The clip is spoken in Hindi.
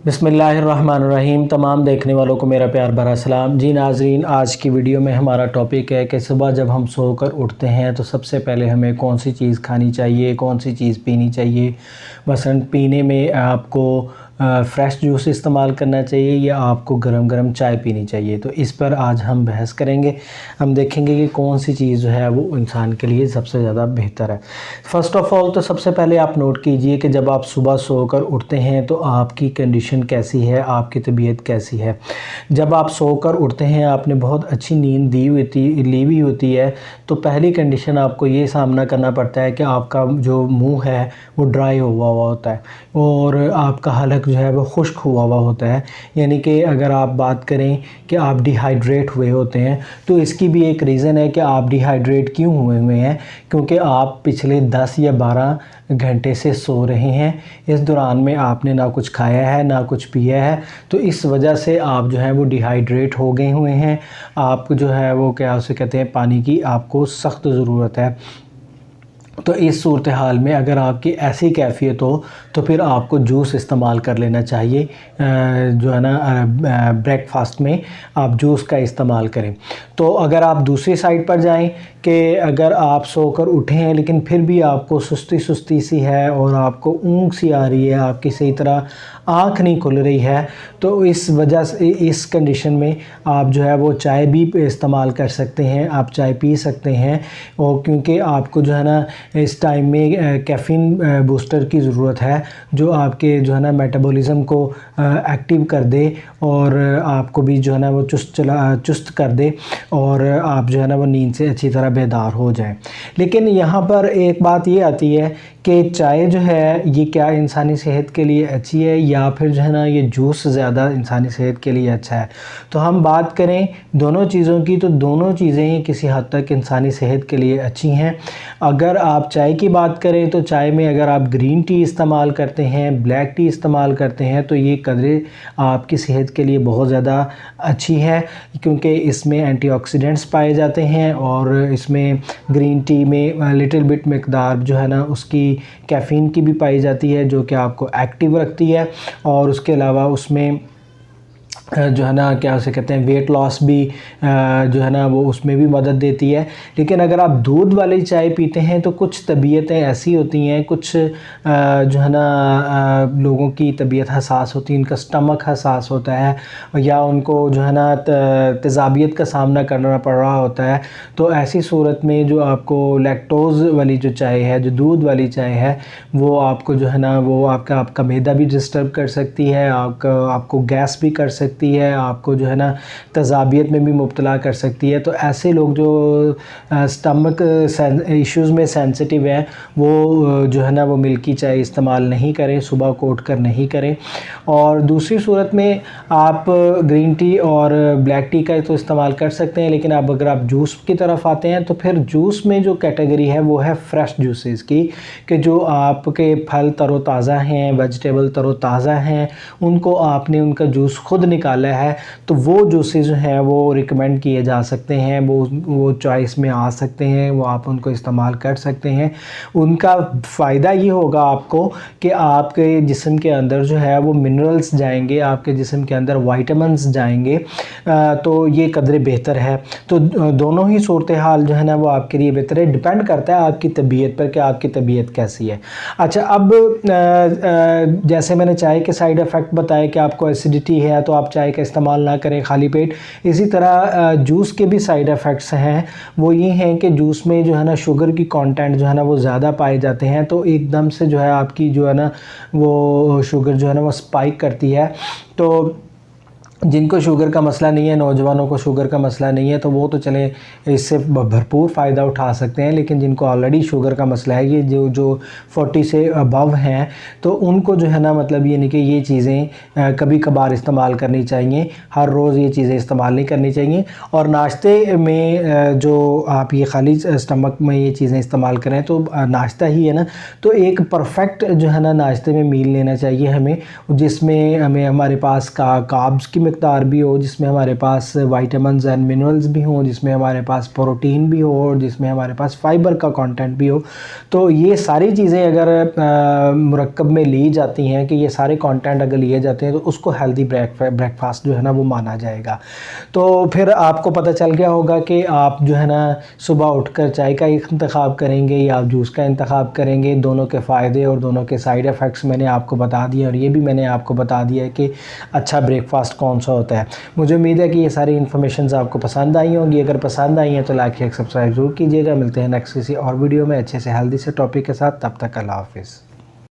बिस्मिल्लाहिर्रहमानिर्रहीम। तमाम देखने वालों को मेरा प्यार भरा सलाम। जी नाज़रीन, आज की वीडियो में हमारा टॉपिक है कि सुबह जब हम सोकर उठते हैं तो सबसे पहले हमें कौन सी चीज़ खानी चाहिए, कौन सी चीज़ पीनी चाहिए। मसलन पीने में आपको फ़्रेश जूस इस्तेमाल करना चाहिए या आपको गरम गरम चाय पीनी चाहिए। तो इस पर आज हम बहस करेंगे। हम देखेंगे कि कौन सी चीज़ जो है वो इंसान के लिए सबसे ज़्यादा बेहतर है। फ़र्स्ट ऑफ़ ऑल तो सबसे पहले आप नोट कीजिए कि जब आप सुबह सोकर उठते हैं तो आपकी कंडीशन कैसी है, आपकी तबीयत कैसी है। जब आप सोकर उठते हैं, आपने बहुत अच्छी नींद ली हुई होती है, तो पहली कंडीशन आपको ये सामना करना पड़ता है कि आपका जो मुंह है वो ड्राई हुआ होता है और आपका हलक जो है वो खुश्क हुआ होता है। यानी कि अगर आप बात करें कि आप डिहाइड्रेट हुए होते हैं, तो इसकी भी एक रीज़न है कि आप डिहाइड्रेट क्यों हुए हैं, क्योंकि आप पिछले 10 या 12 घंटे से सो रहे हैं। इस दौरान में आपने ना कुछ खाया है ना कुछ पिया है, तो इस वजह से आप जो है वो डिहाइड्रेट हो गए हुए हैं। आप जो है वो क्या उसे कहते हैं, पानी की आपको सख्त ज़रूरत है। तो इस सूरत हाल में अगर आपकी ऐसी कैफियत हो तो फिर आपको जूस इस्तेमाल कर लेना चाहिए। जो है ना, ब्रेकफास्ट में आप जूस का इस्तेमाल करें। तो अगर आप दूसरी साइड पर जाएं कि अगर आप सोकर उठे हैं लेकिन फिर भी आपको सुस्ती सुस्ती सी है और आपको ऊँघ सी आ रही है, आपकी सही तरह आँख नहीं खुल रही है, तो इस वजह से इस कंडीशन में आप जो है वो चाय भी इस्तेमाल कर सकते हैं, आप चाय पी सकते हैं। और क्योंकि आपको जो है ना इस टाइम में कैफ़ीन बूस्टर की ज़रूरत है, जो आपके जो है ना मेटाबॉलिज़्म को एक्टिव कर दे और आपको भी जो है ना वो चुस्त कर दे और आप जो है ना वो नींद से अच्छी तरह बेदार हो जाएं। लेकिन यहाँ पर एक बात ये आती है कि चाय जो है ये क्या इंसानी सेहत के लिए अच्छी है या फिर जो है ना ये जूस ज़्यादा इंसानी सेहत के लिए अच्छा है। तो हम बात करें दोनों चीज़ों की, तो दोनों चीज़ें किसी हद तक इंसानी सेहत के लिए अच्छी हैं। अगर आप चाय की बात करें तो चाय में अगर आप ग्रीन टी इस्तेमाल करते हैं, ब्लैक टी इस्तेमाल करते हैं, तो ये कदरें आपकी सेहत के लिए बहुत ज़्यादा अच्छी है, क्योंकि इसमें एंटीऑक्सीडेंट्स पाए जाते हैं और इसमें ग्रीन टी में लिटिल बिट मकदार जो है ना उसकी कैफ़ीन की भी पाई जाती है, जो कि आपको एक्टिव रखती है। और उसके अलावा उसमें जो है ना क्या उसे कहते हैं, वेट लॉस भी जो है ना वो उसमें भी मदद देती है। लेकिन अगर आप दूध वाली चाय पीते हैं तो कुछ तबीयतें ऐसी होती हैं, कुछ जो है ना लोगों की तबीयत हसास होती है, उनका स्टमक हसास होता है या उनको जो है ना तेज़ाबियत का सामना करना पड़ रहा होता है। तो ऐसी सूरत में जो आपको लैक्टोज़ वाली जो चाय है, जो दूध वाली चाय है, वो आपको जो है ना वो आपका मैदा भी डिस्टर्ब कर सकती है, आपको गैस भी कर सकती है, आपको जो है ना तज़ाबियत में भी मुब्तला कर सकती है। तो ऐसे लोग जो स्टमक इश्यूज़ में सेंसिटिव हैं, वो जो है ना वो मिल्की चाय इस्तेमाल नहीं करें, सुबह को उठकर नहीं करें। और दूसरी सूरत में आप ग्रीन टी और ब्लैक टी का तो इस्तेमाल कर सकते हैं, लेकिन अब अगर आप जूस की तरफ आते हैं तो फिर जूस में जो कैटेगरी है वो है फ़्रेश जूसेस की, कि जो आपके फल तरोताज़ा हैं, वेजिटेबल तरोताज़ा हैं, उनको आपने उनका जूस खुद निकाला है, तो वो जूसेस जो हैं वो रिकमेंड किए जा सकते हैं, वो चॉइस में आ सकते हैं, वो आप उनको इस्तेमाल कर सकते हैं। उनका फ़ायदा ये होगा आपको कि आपके जिस्म के अंदर जो है वो मिनरल्स जाएंगे, आपके जिस्म के अंदर वाइटामिन्स जाएंगे, तो ये कदरे बेहतर है। तो दोनों ही सूरत हाल जो है ना वो आपके लिए बेहतर है, डिपेंड करता है आपकी तबीयत पर कि आपकी तबीयत कैसी है। अच्छा, अब जैसे मैंने चाय के साइड इफ़ेक्ट बताया कि आपको एसिडिटी है तो आप चाय का इस्तेमाल ना करें खाली पेट, इसी तरह जूस के भी साइड इफ़ेक्ट्स हैं। वो ये हैं कि जूस में जो है ना शुगर की कंटेंट जो है ना वो ज़्यादा पाए जाते हैं, तो एकदम से जो है आपकी जो है ना वो शुगर जो है ना वो स्पाइक करती है। तो जिनको शुगर का मसला नहीं है, नौजवानों को शुगर का मसला नहीं है, तो वो तो चलें इससे भरपूर फ़ायदा उठा सकते हैं। लेकिन जिनको ऑलरेडी शुगर का मसला है, ये जो 40 से अबव हैं, तो उनको जो है ना मतलब ये नहीं कि ये चीज़ें कभी कभार इस्तेमाल करनी चाहिए, हर रोज़ ये चीज़ें इस्तेमाल नहीं करनी चाहिए। और नाश्ते में जो आप ये खाली स्टमक में ये चीज़ें इस्तेमाल करें तो नाश्ता ही है ना, तो एक परफेक्ट जो है ना नाश्ते में मील लेना चाहिए हमें, जिसमें हमें हमारे पास कार्ब्स की मकदार भी हो, जिसमें हमारे पास वाइटामिन्स एंड मिनरल्स भी हों, जिसमें हमारे पास प्रोटीन भी हो और जिसमें हमारे पास फाइबर का कंटेंट भी हो। तो ये सारी चीज़ें अगर मुरक्कब में ली जाती हैं कि ये सारे कंटेंट अगर लिए जाते हैं तो उसको हेल्दी ब्रेकफास्ट जो है ना वो माना जाएगा। तो फिर आपको पता चल गया होगा कि आप जो है ना सुबह उठकर चाय का इंतखाब करेंगे या आप जूस का इंतखाब करेंगे। दोनों के फ़ायदे और दोनों के साइड इफ़ेक्ट्स मैंने आपको बता दिए और ये भी मैंने आपको बता दिया है कि अच्छा ब्रेकफास्ट कौन सा होता है। मुझे उम्मीद है कि ये सारी इन्फॉर्मेशन आपको पसंद आई होंगी। अगर पसंद आई हैं तो लाइक या सब्सक्राइब ज़रूर कीजिएगा। मिलते हैं नेक्स्ट किसी और वीडियो में अच्छे से हेल्दी से टॉपिक के साथ। तब तक अल्लाह हाफ़िज़।